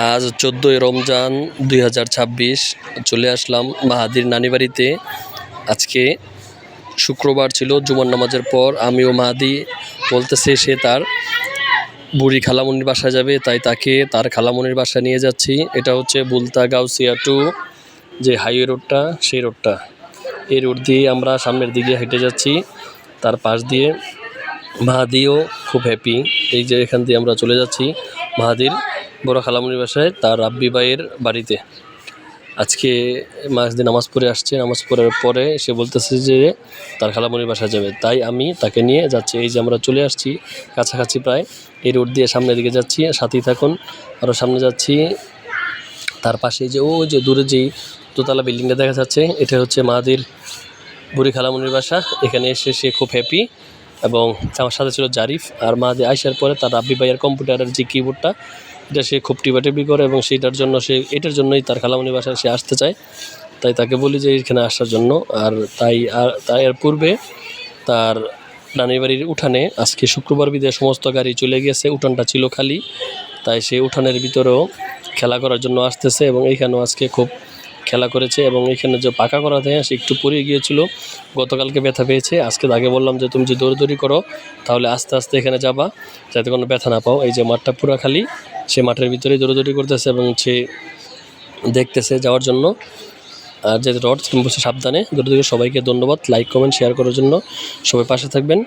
আজ 14ই রমজান 2026 চলে আসলাম মাহাদির নানি বাড়িতে। আজকে শুক্রবার ছিল, জুমার নামাজের পর আমি ও মাহাদি বলতেছে সে তার বুড়ি খালামনির বাসায় যাবে, তাই তাকে তার খালামনির বাসায় নিয়ে যাচ্ছি। এটা হচ্ছে বুলতা গাউসিয়া টু যে হাইওয়ে রোডটা, সেই রোডটা। এই রোড দিয়ে আমরা সামনের দিকে হেঁটে যাচ্ছি, তার পাশ দিয়ে। মাহাদিও খুব হ্যাপি, এই যে এখান দিয়ে আমরা চলে যাচ্ছি মাহাদির বড় খালামনির বাসায়, তার রাব্বি ভাইয়ের বাড়িতে। আজকে মাঝদিন নামাজ পড়ে আসছে, নামাজ পড়ার পরে সে বলতেছে যে তার খালামনির বাসায় যাবে, তাই আমি তাকে নিয়ে যাচ্ছি। এই যে আমরা চলে আসছি কাছাকাছি প্রায়, এই রোড দিয়ে সামনের দিকে যাচ্ছি, সাথেই থাকুন। আরও সামনে যাচ্ছি, তার পাশে যে ও যে দূরে যেই দোতলা বিল্ডিংটা দেখা যাচ্ছে, এটা হচ্ছে মাহাদির বুড়ি খালামনির বাসা। এখানে এসে সে খুব হ্যাপি, এবং আমার সাথে ছিল জারিফ। আর মাহাদি আসার পরে তার রাব্বি ভাইয়ের কম্পিউটারের যে কিবোর্ডটা, এটা সে খুব টিপাটিপি করে, এবং সেটার জন্য এটার জন্যই তার খালামনির বাসায় সে আসতে চায়। তাই তাকে বলি যে এখানে আসার জন্য। আর তাই এর পূর্বে তার নানির বাড়ির উঠানে আজকে শুক্রবার বিদায় সমস্ত গাড়ি চলে গেছে, উঠানটা ছিল খালি। তাই সে উঠানের ভিতরেও খেলা করার জন্য আসতেছে, এবং এইখানেও আজকে খুব খেলা করেছে। এবং এখানে যে পাকা করা থাকে সে একটু পড়ে গিয়েছিল, গতকালকে ব্যথা পেয়েছে। আজকে তাকে বললাম যে তুমি যে দৌড়দৌড়ি করো, তাহলে আস্তে আস্তে এখানে যাবা, যাতে কোনো ব্যথা না পাও। এই যে মাঠটা পুরো খালি, সে মাঠের ভিতরেই দৌড়দৌড়ি করতেছে এবং সে দেখতেছে যাওয়ার জন্য। আর যে রড তুমি বলছে সাবধানে দৌড়দৌড়ি। সবাইকে ধন্যবাদ, লাইক কমেন্ট শেয়ার করার জন্য। সবাই পাশে থাকবেন।